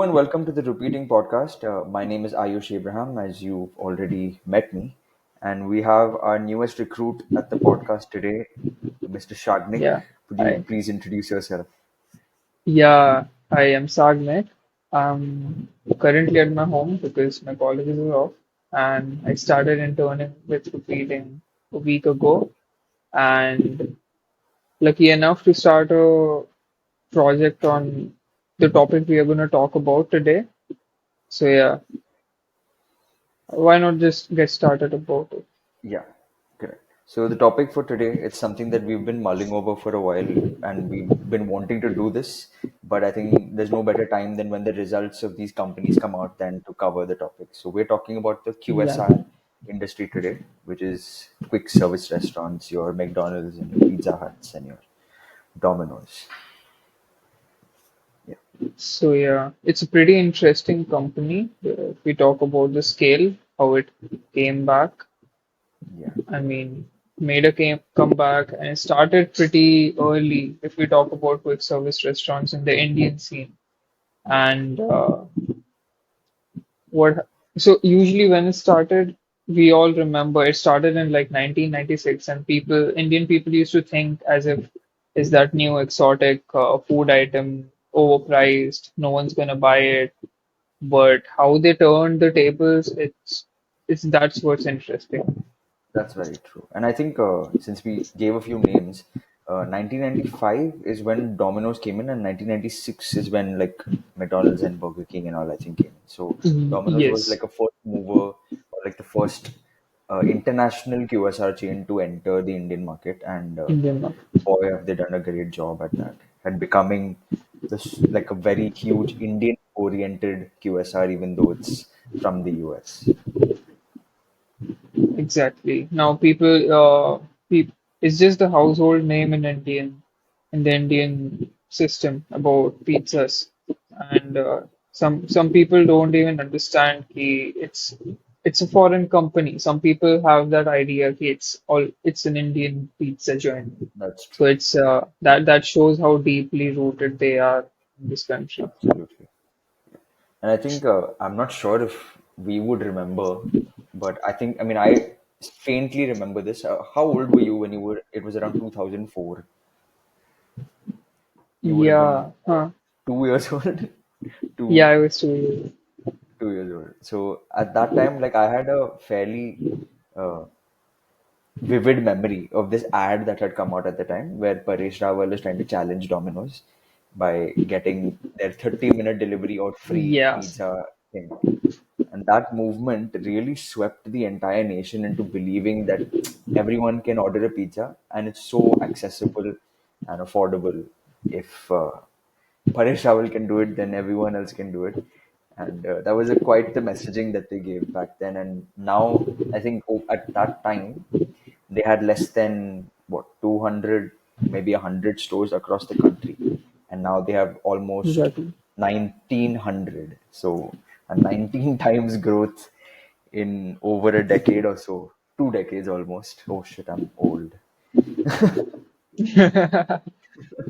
and welcome to the Rupeeting podcast. My name is Ayush Abraham, as you've already met me, and we have our newest recruit at the podcast today, Mr. Shagnik. Yeah, Would you I please introduce yourself? yeah, I am Sagnet. I'm currently at my home because my college is off, and I started interning with Rupeeting a week ago, and lucky enough to start a project on the topic we are going to talk about today. So yeah, why not just get started about it? Yeah, correct. So the topic for today, it's something that we've been mulling over for a while, and we've been wanting to do this, but I think there's no better time than when the results of these companies come out than to cover the topic. So we're talking about the Yeah. QSR industry today, which is quick service restaurants, your McDonald's and your Pizza Huts and your Domino's. Yeah, So yeah, it's a pretty interesting company. If we talk about the scale, how it came back. yeah, I mean, made a comeback and it started pretty early if we talk about quick service restaurants in the Indian scene. yeah. And what so usually when it started, we all remember it started in like 1996, and Indian people used to think as if is that new exotic food item overpriced, no one's gonna buy it. But how they turned the tables, it's that's what's interesting. That's very true. And I think since we gave a few names, 1995 is when Domino's came in, and 1996 is when like McDonald's and Burger King and all I think came in. So Domino's was Yes, like a first mover, or like the first international QSR chain to enter the Indian market, and Indian market. boy, have they done a great job at that, at becoming this like a very huge Indian-oriented QSR, even though it's from the US. Exactly. Now it's just the household name in the Indian system about pizzas, and some people don't even understand it's a foreign company. Some people have that idea that it's an Indian pizza joint. That's So true. it's that shows how deeply rooted they are in this country. Absolutely. And I think I'm not sure if we would remember, but I think I mean I faintly remember this. How old were you when you were? It was around 2004. You would have been Yeah, huh. 2 years old, Yeah, two I was too. 2 years old. So at that time, like I had a fairly uh, vivid memory of this ad that had come out at the time, where Paresh Rawal was trying to challenge Domino's by getting their 30-minute delivery or free Yeah, pizza thing. And that movement really swept the entire nation into believing that everyone can order a pizza and it's so accessible and affordable. If Paresh Rawal can do it, then everyone else can do it. And that was quite the messaging that they gave back then. And now, I think at that time, they had less than what 200, maybe 100 stores across the country, and now they have almost exactly. 1900. So a 19 times growth in over a decade or so, 2 decades almost. Oh shit, I'm old.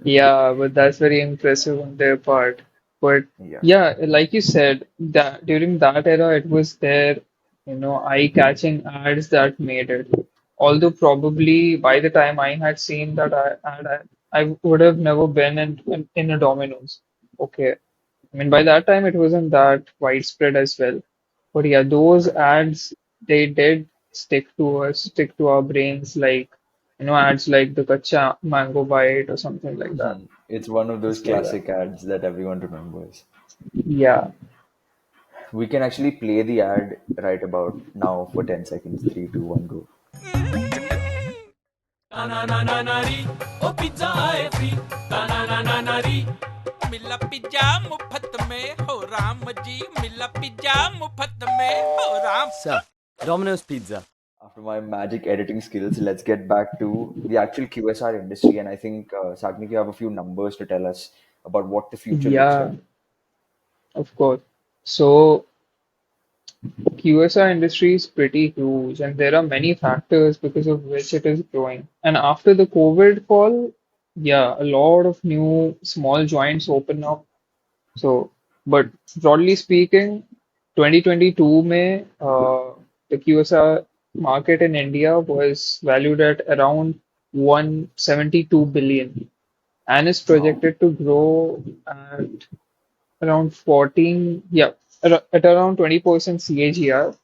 Yeah, but that's very impressive on their part. But Yeah, yeah, like you said, that during that era, it was their, eye-catching ads that made it. Although probably by the time I had seen that ad, I would have never been in a Domino's. Okay. I mean, by that time, it wasn't that widespread as well. But yeah, those correct. ads, they did stick to our brains, like, ads like the Kacha Mango Bite or something like that. It's one of those So yeah, classic ads that everyone remembers. yeah, We can actually play the ad right about now for 10 seconds. Three, two, one, go. तानानानानारी, O pizza आए free तानानानानारी मिला pizza मुफ्त में हो राम जी मिला pizza मुफ्त में हो Ram Sir, Domino's Pizza. After my magic editing skills, let's get back to the actual QSR industry. And I think, Sagnik, you have a few numbers to tell us about what the future looks yeah, like. of course. So QSR industry is pretty huge, and there are many factors because of which it is growing. And after the COVID fall, yeah, a lot of new small joints open up. So But broadly speaking, 2022 में the QSR market in India was valued at around 172 billion and is Wow, projected to grow at around 14, yeah, at around 20% CAGR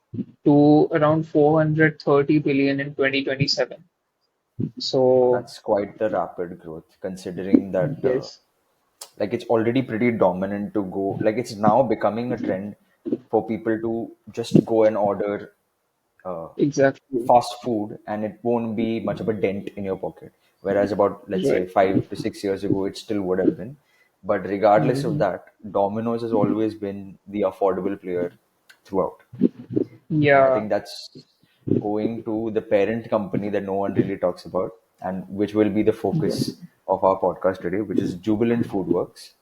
to around 430 billion in 2027. So, that's quite the rapid growth considering that yes, like it's already pretty dominant to go, like it's now becoming a trend for people to just go and order uh, exactly. fast food and it won't be much of a dent in your pocket. Whereas about, let's say, Right. 5 to 6 years ago, it still would have been. But regardless of Mhm. that, Domino's has always been the affordable player throughout. And I Yeah, think that's owing to the parent company that no one really talks about, and which will be the focus of our podcast today, which is Jubilant Foodworks,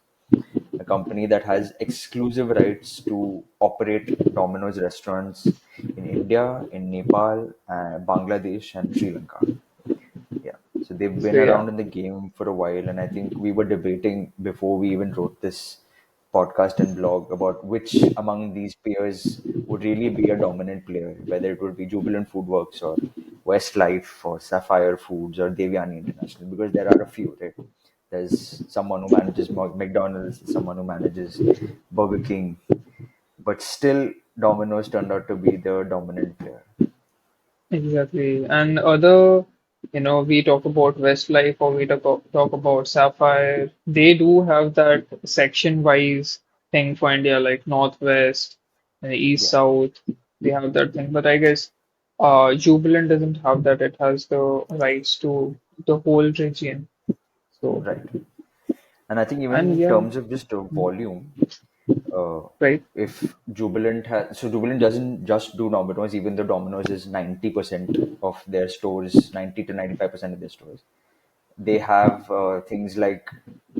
a company that has exclusive rights to operate Domino's restaurants in India, in Nepal, Bangladesh, and Sri Lanka. Yeah. So they've so been yeah, around in the game for a while, and I think we were debating before we even wrote this podcast and blog about which among these peers would really be a dominant player, whether it would be Jubilant Foodworks or Westlife or Sapphire Foods or Devyani International, because there are a few, right? There's someone who manages McDonald's, someone who manages Burger King, but still Domino's turned out to be the dominant player. exactly. And other, we talk about Westlife or we talk about Sapphire. They do have that section-wise thing for India, like Northwest and East Yeah, South. They have that thing, but I guess Jubilant doesn't have that. It has the rights to the whole region. So, right. And I think even and in yeah, terms of just volume, uh, right. if Jubilant has, so Jubilant doesn't just do Domino's, even though Domino's is 90% of their stores, 90 to 95% of their stores. They have things like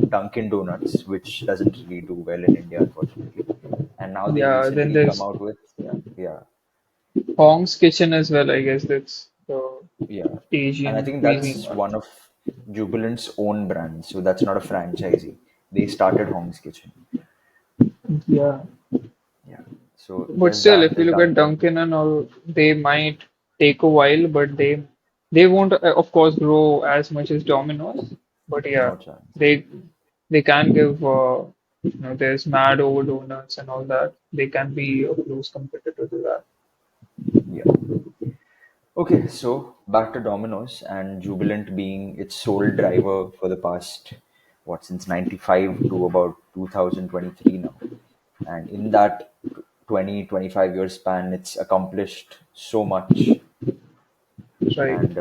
Dunkin' Donuts, which doesn't really do well in India, unfortunately. And now they've Yeah, then recently come there's out with, yeah, Hong's Kitchen as well, I guess that's the yeah. And I Asian think cuisine that's one. one of Jubilant's own brands. So that's not a franchisee. They started Hong's Kitchen. Yeah. Yeah. So But still, if you there's look at Dunkin'. Dunkin' and all, they might take a while, but they won't, of course, grow as much as Domino's. But yeah, No chance. they they can give, there's Mad over Donuts and all that. They can be a close competitor to that. Yeah. Okay, so back to Domino's and Jubilant being its sole driver for the past, what, since 95 to about 2023 now. And in that 20-25 year span, it's accomplished so much. Right. And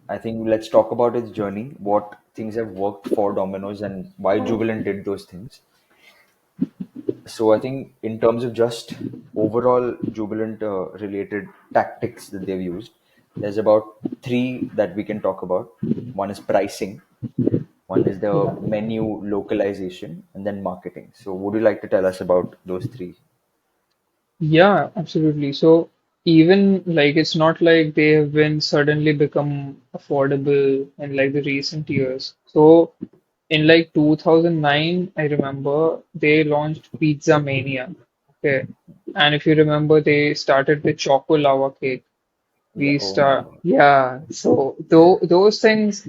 I think let's talk about its journey, what things have worked for Domino's and why Jubilant did those things. So I think in terms of just overall Jubilant related tactics that they've used, there's about three that we can talk about. One is pricing, one is the menu localization, and then marketing. So would you like to tell us about those three? Yeah, absolutely. So even like it's not like they have been suddenly become affordable in like the recent years. So in like 2009, I remember they launched Pizza Mania. Okay. And if you remember, they started with Choco Lava Cake. Yeah. Oh my God. Yeah. So those things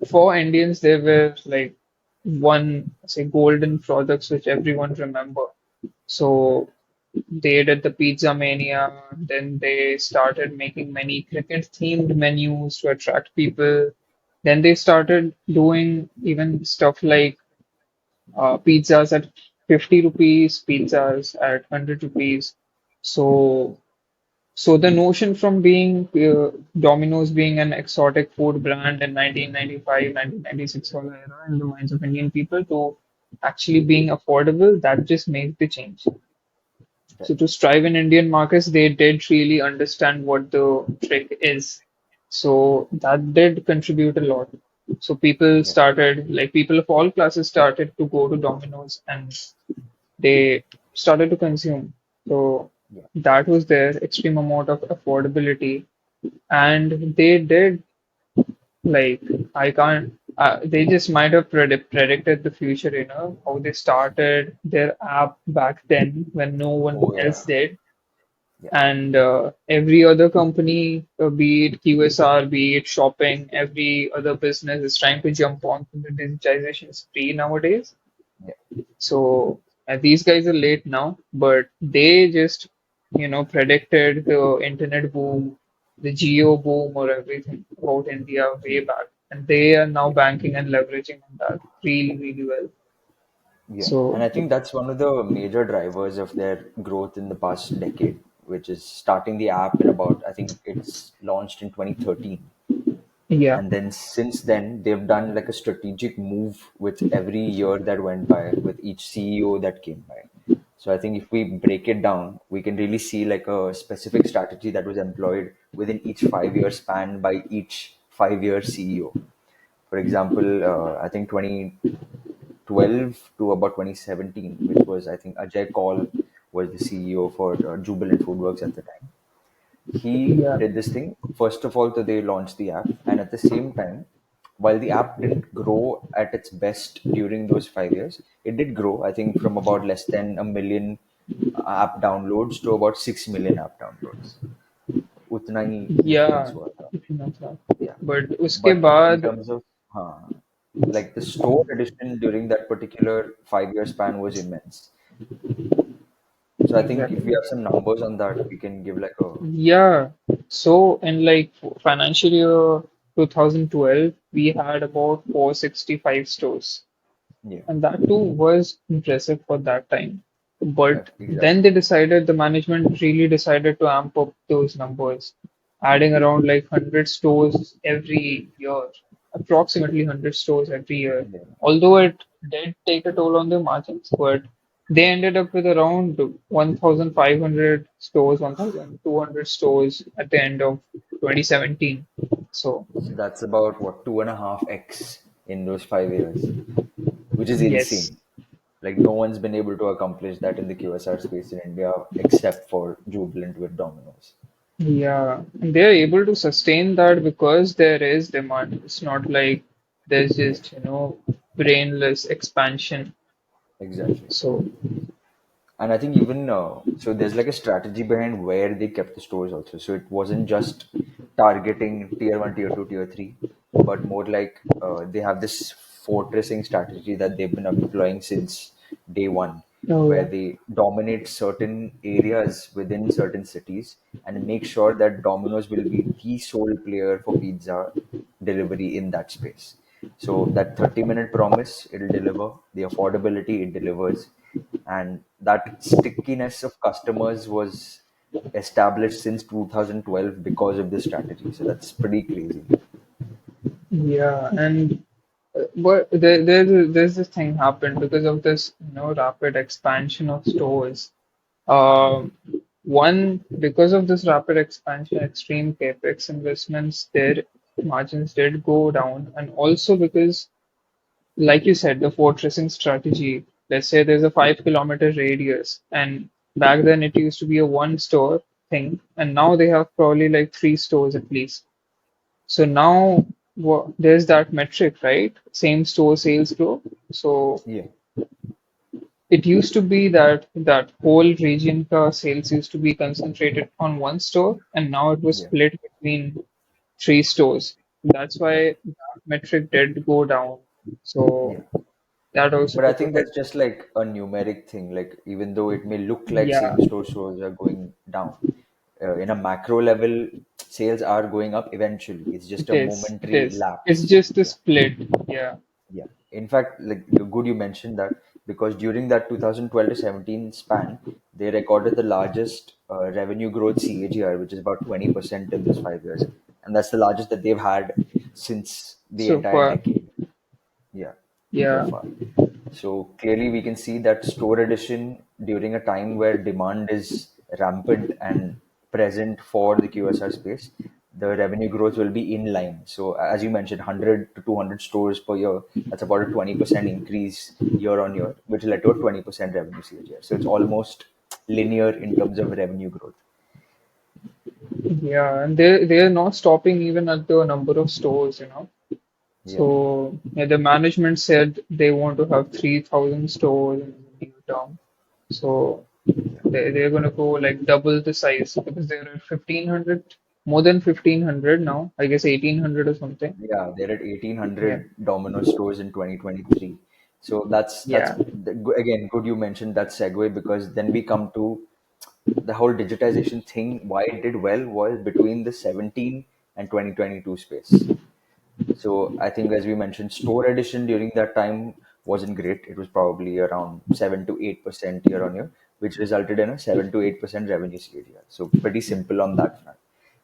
for Indians, they were like one, say, golden products which everyone remember. So they did the Pizza Mania, then they started making many cricket themed menus to attract people. Then they started doing even stuff like pizzas at 50 rupees, pizzas at 100 rupees. So, so the notion from being Domino's being an exotic food brand in 1995, 1996 whole era in the minds of Indian people to actually being affordable, that just made the change. Right. So to strive in Indian markets, they did really understand what the trick is. So that did contribute a lot. So people Yeah. started, like people of all classes started to go to Domino's and they started to consume. So Yeah. that was their extreme amount of affordability. And they did like I can't. They just might have predicted the future, you know, how they started their app back then when no one Oh yeah, else did. yeah, And every other company, be it QSR, be it shopping, every other business is trying to jump on to the digitization spree nowadays. yeah, So these guys are late now, but they just, you know, predicted the internet boom, the geo boom, or everything about India way yeah, back, and they are now yeah. banking and leveraging on that really, really well. Yeah, and So I think that's one of the major drivers of their growth in the past decade, which is starting the app in about, I think it's launched in 2013. yeah, And then since then, they've done like a strategic move with every year that went by, with each CEO that came by. So I think if we break it down, we can really see like a specific strategy that was employed within each 5 year span by each 5 year CEO. For example, I think 2012 to about 2017, which was, I think, Ajay Kaul was the CEO for Jubilant Foodworks at the time. He yeah, did this thing. First of all, so they launched the app, and at the same time, while the app didn't grow at its best during those 5 years, it did grow, I think, from about less than a million app downloads to about 6 million app downloads. उतना ही yeah, increase हुआ था. इतना था. Yeah. But उसके But in बाद, terms of, like the store addition during that particular 5 year span was immense. So I think if we exactly. have some numbers on that, we can give like a, Yeah. So in like financial year 2012, we had about 465 stores. yeah, And that too was impressive for that time. But then exactly. they decided, the management really decided to amp up those numbers, adding around like 100 stores every year, approximately 100 stores every year. Yeah. Although it did take a toll on their margins, but they ended up with around 1,500 stores, 1,200 stores at the end of 2017. So, So that's about what, 2.5x in those 5 years, which is yes. insane. Like no one's been able to accomplish that in the QSR space in India except for Jubilant with Domino's. Yeah, and they're able to sustain that because there is demand. It's not like there's Yeah, just, you know, brainless expansion. exactly. So, And I think even so, there's like a strategy behind where they kept the stores also. So it wasn't just targeting tier one, tier two, tier three, but more like they have this fortressing strategy that they've been employing since day one, oh where yeah, they dominate certain areas within certain cities and make sure that Domino's will be the sole player for pizza delivery in that space. So that 30-minute promise, it'll deliver. The affordability, it delivers, and that stickiness of customers was established since 2012 because of this strategy. So that's pretty crazy. yeah, and but there's this thing happened because of this, you know, rapid expansion of stores. Um, One, because of this rapid expansion, extreme capex investments, their margins did go down, and also because, like you said, the fortressing strategy. Let's say there's a 5 kilometer radius, and back then it used to be a one store thing, and now they have probably like three stores at least. So now there's that metric, right? Same store sales growth. So Yeah, it used to be that that whole region ka sales used to be concentrated on one store, and now it was yeah, split between three stores. That's why right. that metric did go down. So Yeah. that also But I took a think hit. that's just like a numeric thing. Like, even though it may look like Yeah, same store sales are going down, in a macro level, sales are going up eventually. It's just it a is. It momentary is. It's lapse. just a Yeah. split. Yeah. Yeah. In fact, like good you mentioned that, because during that 2012 to 17 span, they recorded the largest revenue growth CAGR, which is about 20% in those 5 years. And that's the largest that they've had since the So entire far. decade. Yeah, so Yeah. far. So clearly, we can see that store addition during a time where demand is rampant and present for the QSR space, the revenue growth will be in line. So as you mentioned, 100 to 200 stores per year, that's about a 20% increase year on year, which led to a 20% revenue CAGR. So it's almost linear in terms of revenue growth. Yeah. And they're not stopping even at the number of stores, you know. Yeah, So yeah, the management said they want to have 3,000 stores in the near term. So yeah, they're going to go like double the size because they're at 1,500, more than 1,500 now. I guess 1,800 or something. yeah. They're at Yeah. 1,800 Domino stores in 2023. So that's Yeah. again good you mentioned that segue, because then we come to the whole digitization thing. Why it did well was between the 17 and 2022 space. So I think, as we mentioned, store addition during that time wasn't great. It was probably around 7 to 8% year on year, which resulted in a 7 to 8% revenue CAGR. So pretty simple on that front.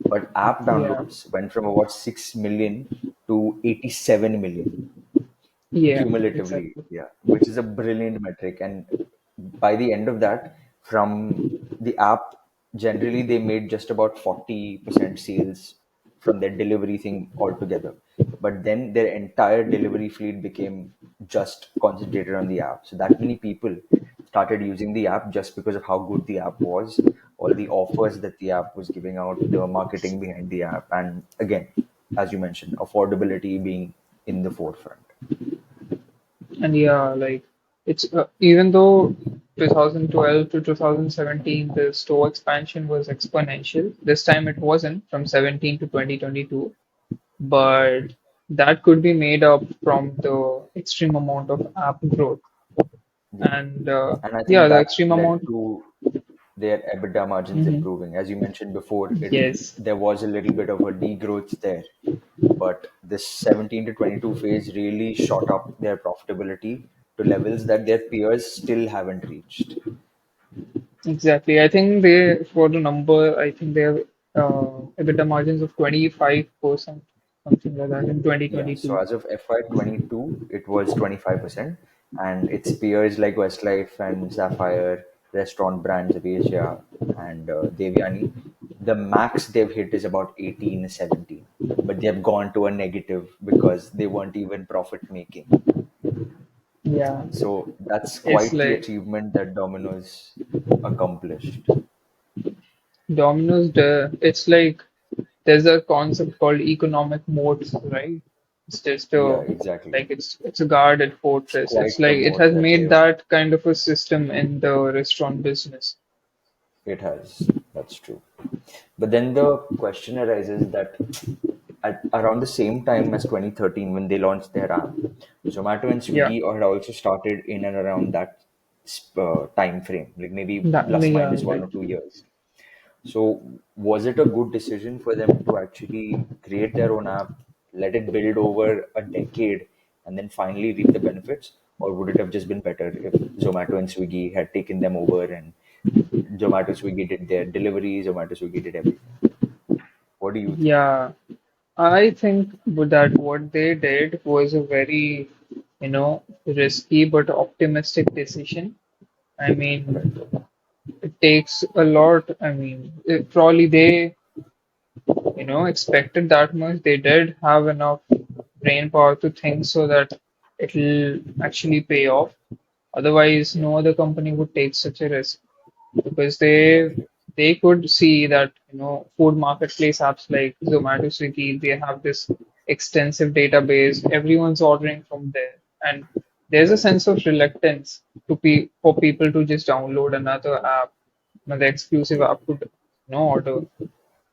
But app Yeah. downloads went from about 6 million to 87 million Yeah. cumulatively, Exactly. yeah, which is a brilliant metric. And by the end of that, from the app, generally they made just about 40% sales from their delivery thing altogether. But then their entire delivery fleet became just concentrated on the app. So that many people started using the app just because of how good the app was, all the offers that the app was giving out, the marketing behind the app, and again, as you mentioned, affordability being in the forefront. And yeah, like it's even though 2012 to 2017, the store expansion was exponential. This time it wasn't from 17 to 2022, Right. but that could be made up from the extreme amount of app growth. Yeah. And And I yeah, think the that extreme led amount. to their EBITDA margins Mhm. improving. As you mentioned before, it Yes, there was a little bit of a degrowth there, but this 17 to 22 phase really shot up their profitability to levels that their peers still haven't reached. exactly. I think they, for the number, I think they have EBITDA margins of 25%, something like that in Yeah, so 2022. as of FY22, it was 25%, and its peers like Westlife and Sapphire, restaurant brands of Asia, and Devyani, the max they've hit is about 18, 17, but they have gone to a negative because they weren't even profit making. Yeah, So that's it's quite the like achievement that Domino's accomplished. Domino's, it's like there's a concept called economic moats, right? It's just Yeah, a exactly. like it's a guarded It's fortress. It's quite the like it moat has that made they've. that kind of a system in the restaurant business. It has. That's true. But then the question arises that at around the same time as 2013, when they launched their app, Zomato and Yeah, Swiggy had also started in and around that time frame, like maybe plus yeah, minus one like or 2 years. So, was it a good decision for them to actually create their own app, let it build over a decade, and then finally reap the benefits? Or would it have just been better if Zomato and Swiggy had taken them over and Zomato Swiggy did their deliveries, Zomato Swiggy did everything? What do you think? yeah. I think that what they did was a very, risky but optimistic decision. I mean, Right, it takes a lot. I mean, probably they, expected that much. They did have enough brain power to think so that it'll actually pay off. Otherwise, yeah, no other company would take such a risk because they exactly, they could see that food marketplace apps like Zomato, Swiggy, they have this extensive database. Everyone's ordering from there, and there's a right, sense of reluctance for people to just download another app, another exclusive yeah, app to order.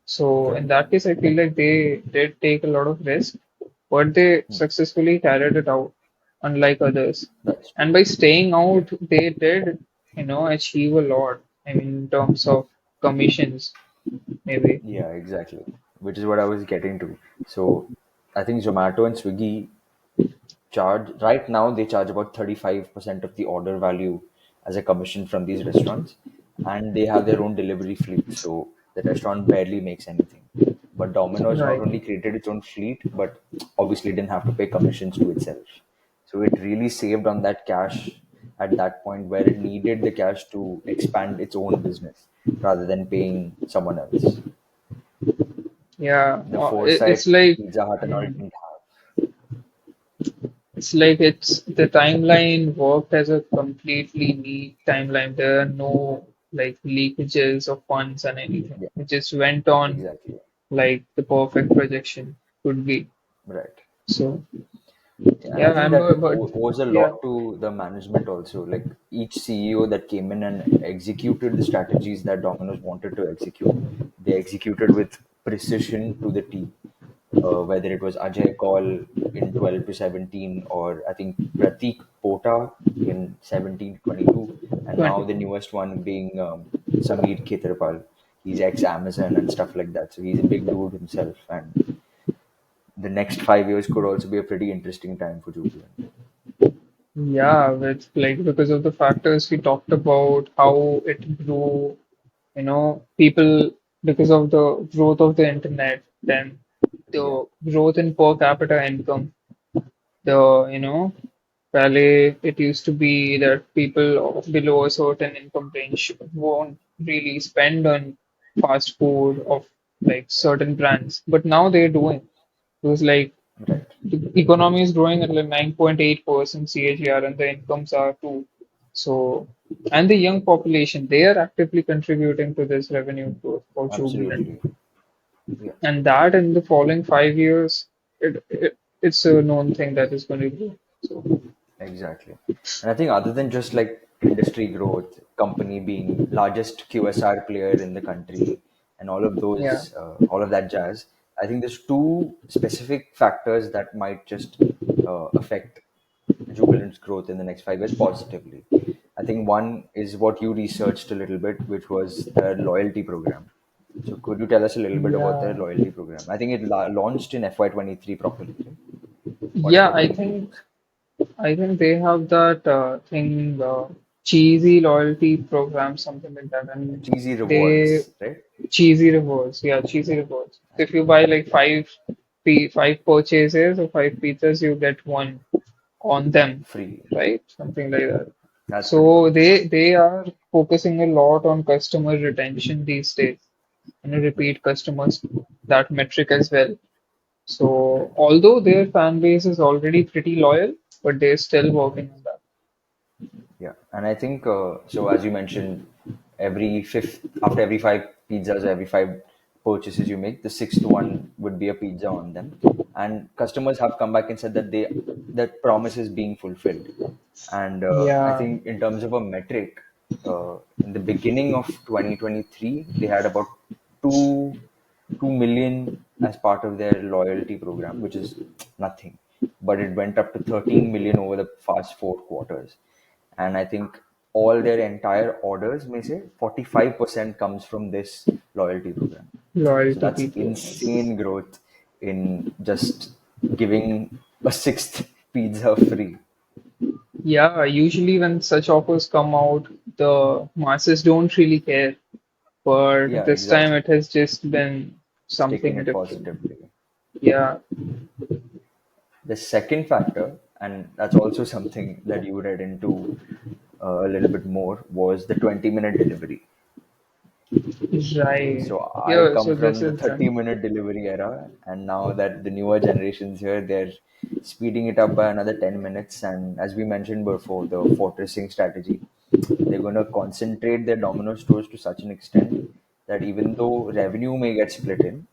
So in right, that case, I feel like they did take a lot of risk, but they hmm, successfully carried it out, unlike others. that's And true, by staying yeah, out, they did, achieve a lot. I mean, in terms of commissions, maybe. yeah, exactly, which is what I was getting to. So, I think Zomato and Swiggy charge right now they charge about 35% of the order value as a commission from these restaurants, and they have their own delivery fleet, so the restaurant barely makes anything. But Domino's not Right. only created its own fleet, but obviously didn't have to pay commissions to itself, so it really saved on that cash at that point where it needed the cash to expand its own business rather than paying someone else. Yeah. The It's foresight like, Pizza Hut and all mm, didn't have. it's the timeline worked as a completely neat timeline. There are no like leakages of funds and anything. Yeah, It just went on exactly, like the perfect projection could be. right. So Yeah, and I yeah, think I'm that but owes a yeah, lot to the management also. Like each CEO that came in and executed the strategies that Domino's wanted to execute, they executed with precision to the T. Whether it was Ajay Kaul in 12 to 17, or I think Pratik Pota in 17 to 22, and now 20. the newest one being Sameer Khetarpal. He's ex Amazon and stuff like that. So he's a big dude himself. And the next 5 years could also be a pretty interesting time for Jubilant. Yeah, with like because of the factors we talked about, how it grew, people because of the growth of the internet, then Yeah, the growth in per capita income, the Valley, it used to be that people below a certain income range won't really spend on fast food of like certain brands, but now they're doing. Because like right. the economy is growing at like 9.8% CAGR and the incomes are too. So, and the young population, they are actively contributing to this revenue growth for Jubilant. Absolutely. Yeah, And that in the following 5 years, it's a known thing that is going to grow. So, exactly. And I think other than just like industry growth, company being largest QSR player in the country, and all of yeah. those, all of that jazz, I think there's two specific factors that might just affect Jubilant's growth in the next 5 years positively. I think one is what you researched a little bit, which was the loyalty program. So could you tell us a little bit about the Yeah. loyalty program? I think it launched in FY23 properly, right? Or Yeah, I FY22. think I think they have that thing, cheesy loyalty program, something like that, and Cheesy they rewards, right? cheesy rewards. Yeah, cheesy rewards. So if you buy like five purchases or five pizzas, you get one on them, Free. right? Something like that. That's pretty So cool. they are focusing a lot on customer retention these days, Right, repeat customers, that metric as well. So right. although their fan base is already pretty loyal, but they're still working on that. Yeah, and I think so. As you mentioned, after every five pizzas, every five purchases you make, the sixth one would be a pizza on them. And customers have come back and said that that promise is being fulfilled. And I Yeah, think in terms of a metric, in the beginning of 2023, they had about two 2 million as part of their loyalty program, which is nothing. But it went up to 13 million over the past 4 quarters. And I think all their entire orders, may say 45% comes from this loyalty program. So loyalty that's people. insane growth in just giving a sixth pizza free. Yeah, usually when such offers come out, the masses don't really care. But Yeah, this time exactly. it has just been It's taking something it different. positively. Yeah, The second factor, and that's also something that you read into a little bit more, was the 20-minute delivery. right. So I Yeah, come so this from the is done. 30-minute delivery era, and now that the newer generations here, they're speeding it up by another 10 minutes. And as we mentioned before, the fortressing strategy, they're going to concentrate their Domino stores to such an extent that even though revenue may get split in,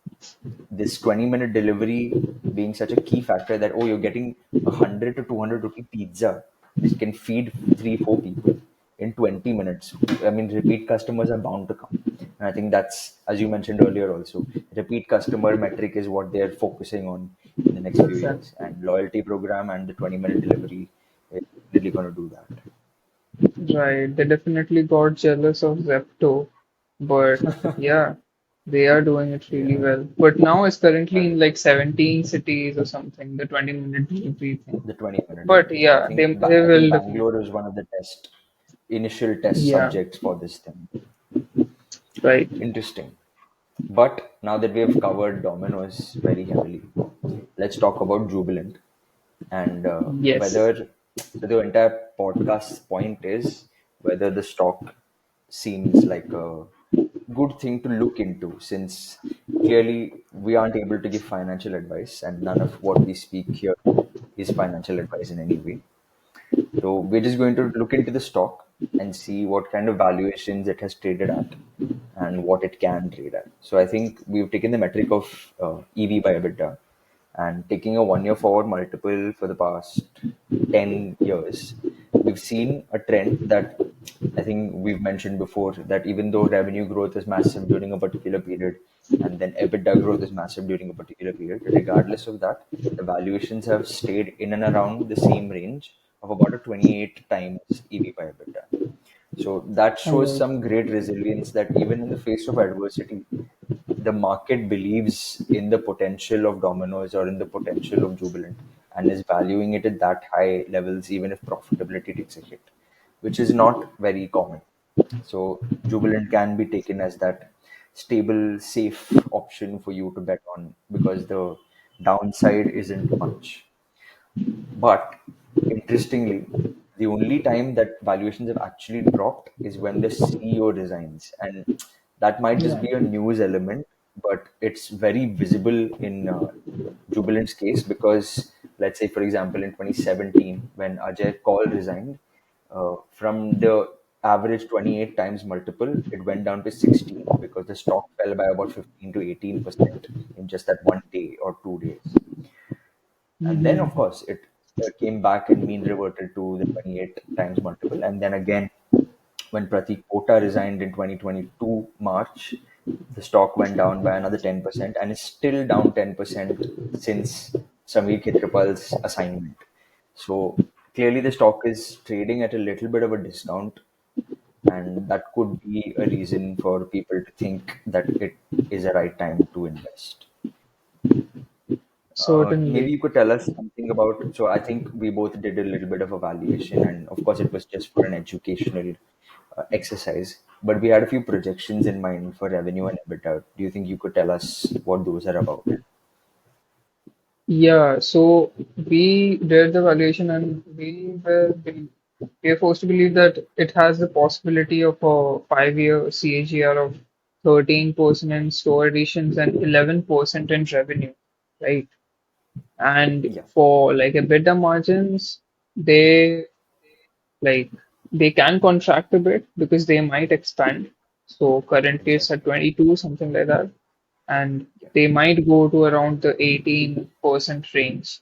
this 20-minute delivery being such a key factor that, oh, you're getting a 100 to 200 rupee pizza which can feed 3 4 people in 20 minutes. I mean, repeat customers are bound to come, and I think that's, as you mentioned earlier also, repeat customer metric is what they're focusing on in the next few years, Exactly. and loyalty program and the 20-minute delivery is really going to do that. Right. They definitely got jealous of Zepto, but yeah, they are doing it really Yeah, well. But now it's currently in correct. like 17 cities or something, the 20-minute delivery thing. The 20-minute But delivery. yeah, they I think will definitely. Bangalore is one of the initial test Yeah, subjects for this thing. right. Interesting. But now that we have covered Domino's very heavily, let's talk about Jubilant and Yes. whether, so the entire podcast point is whether the stock seems like a good thing to look into, since clearly we aren't able to give financial advice and none of what we speak here is financial advice in any way. So we're just going to look into the stock and see what kind of valuations it has traded at and what it can trade at. So I think we've taken the metric of EV by EBITDA, And taking a 1 year forward multiple for the past 10 years, we've seen a trend that I think we've mentioned before, that even though revenue growth is massive during a particular period, and then EBITDA growth is massive during a particular period, regardless of that, the valuations have stayed in and around the same range of about a 28 times EV by EBITDA. So that shows Right. some great resilience, that even in the face of adversity, the market believes in the potential of Domino's or in the potential of Jubilant and is valuing it at that high levels, even if profitability takes a hit, which is not very common. So Jubilant can be taken as that stable, safe option for you to bet on because the downside isn't much. But interestingly, the only time that valuations have actually dropped is when the CEO resigns. And that might just Yeah. be a news element, but it's very visible in Jubilant's case because, let's say, for example, in 2017, when Ajay Kaul resigned, from the average 28 times multiple, it went down to 16 because the stock fell by about 15 to 18% in just that 1 day or 2 days. And then, of Mm-hmm. course, it came back and mean reverted to the 28 times multiple. And then again, when Pratik Kota resigned in 2022 March, the stock went down by another 10% and is still down 10% since Samir Khetrapal's assignment. So clearly, the stock is trading at a little bit of a discount, and that could be a reason for people to think that it is a right time to invest. Maybe Certainly. you could tell us something about. So I think we both did a little bit of evaluation, and of course, it was just for an educational exercise. But we had a few projections in mind for revenue and EBITDA. Do you think you could tell us what those are about? Yeah, so we did the valuation and we are forced to believe that it has the possibility of a 5-year CAGR of 13% in store additions and 11% in revenue, right? And Yeah, for like EBITDA margins, they like they can contract a bit because they might expand. So currently it's at exactly. 22, something like that, and Yeah. they might go to around the 18% range.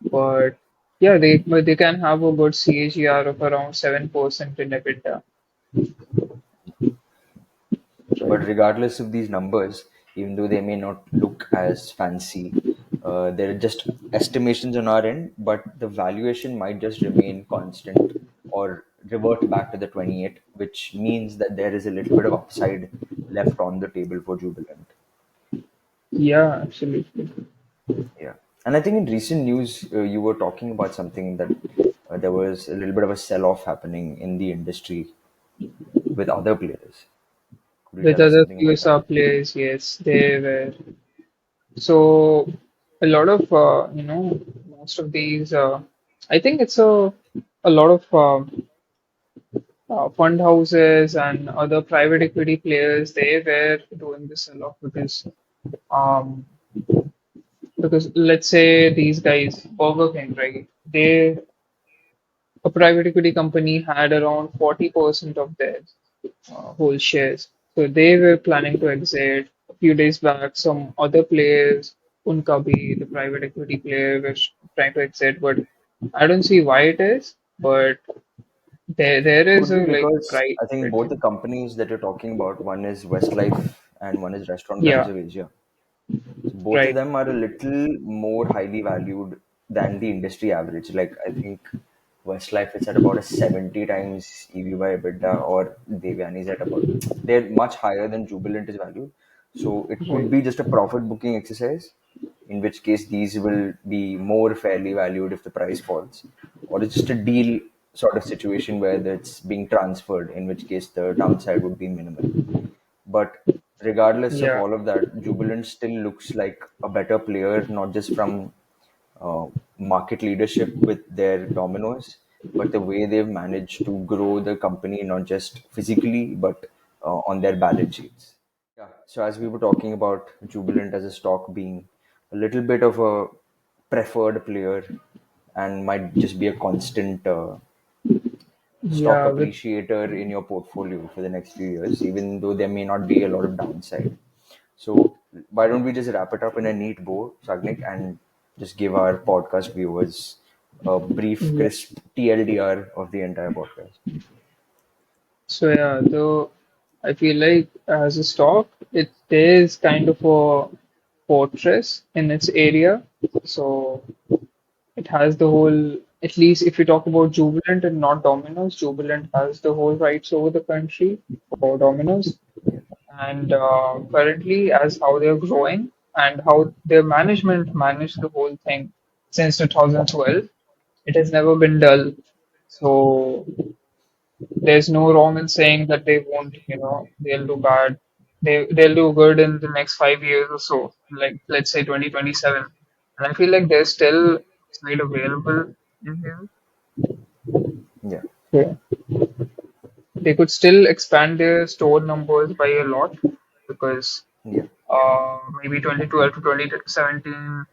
But yeah, they can have a good CAGR of around 7% in EBITDA, But right? regardless of these numbers, even though they may not look as fancy, they're just estimations on our end, but the valuation might just remain constant or revert back to the 28, which means that there is a little bit of upside left on the table for Jubilant. Yeah, absolutely. Yeah. And I think in recent news, you were talking about something that there was a little bit of a sell off happening in the industry with other players. Could you With tell us other something about that? QSR players, yes, they were. So a lot of most of these I think it's a lot of fund houses and other private equity players, they were doing this a lot um because let's say these guys Burger King, right, they a private equity company had around 40% of their whole shares. So they were planning to exit. A few days back, some other players, Unkabi, the private equity player, was trying to exit, but I don't see why it is. But there is Could be a like because bright I think both the written. companies that you're talking about, one is Westlife and one is Restaurant Brands Yeah, of Asia. So both of right, them are a little more highly valued than the industry average. Like I think Westlife is at about a 70 times EV by EBITDA, or Devyani is at about, they're much higher than Jubilant is valued. So it could right. be just a profit booking exercise, in which case these will be more fairly valued if the price falls, or it's just a deal sort of situation where it's being transferred, in which case the downside would be minimal. But regardless of Yeah, all of that, Jubilant still looks like a better player, not just from uh, market leadership with their Dominoes, but the way they've managed to grow the company, not just physically, but on their balance sheets. Yeah. So as we were talking about Jubilant as a stock being a little bit of a preferred player and might just be a constant stock yeah, with appreciator in your portfolio for the next few years, even though there may not be a lot of downside. So why don't we just wrap it up in a neat bow, Sagnik, and just give our podcast viewers a brief, Yeah. crisp TLDR of the entire podcast? So yeah, though I feel like as a stock, it is kind of a fortress in its area. So it has the whole, at least if you talk about Jubilant and not Domino's, Jubilant has the whole rights over the country for Domino's. Yeah, And currently, as how they're growing and how their management managed the whole thing since 2012, it has never been dull. So there's no wrong in saying that they won't, they'll do bad. They'll do good in the next 5 years or so, like let's say 2027. And I feel like there's still upside available in here. yeah, Yeah. They could still expand their store numbers by a lot because yeah, maybe 2012 to 2017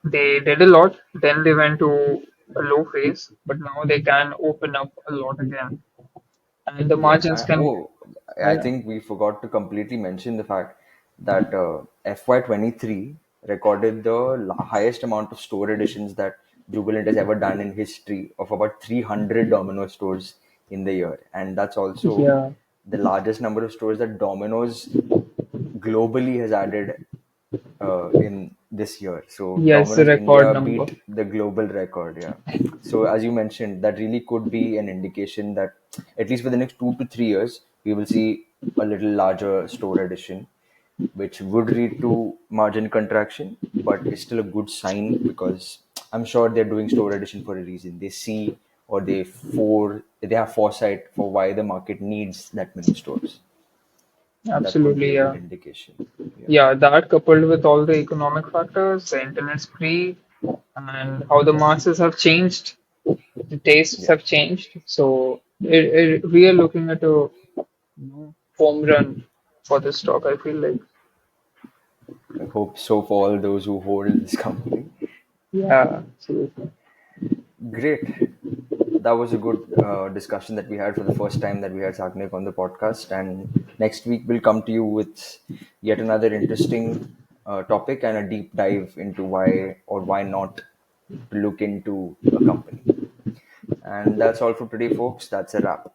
they did a lot. Then they went to a low phase, but now they can open up a lot again, and the yeah. margins can. I Yeah. think we forgot to completely mention the fact that FY23 recorded the highest amount of store additions that Jubilant has ever done in history, of about 300 Domino stores in the year. And that's also Yeah. the largest number of stores that Domino's globally has added in this year. So Yes, the Domino's record India number. beat the global record. Yeah. So as you mentioned, that really could be an indication that at least for the next 2 to 3 years, we will see a little larger store addition, which would lead to margin contraction, but it's still a good sign because I'm sure they're doing store addition for a reason. They see, or they have foresight for why the market needs that many stores. That could be Absolutely, a good yeah. indication. Yeah. Yeah, that coupled with all the economic factors, the internet's free, and how the masses have changed, the tastes Yeah. have changed. So we are looking at a home run for this stock, I feel like. I hope so for all those who hold this company. Yeah, absolutely. Great. That was a good discussion that we had for the first time that we had Sagnik on the podcast. And next week, we'll come to you with yet another interesting topic and a deep dive into why or why not to look into a company. And that's all for today, folks. That's a wrap.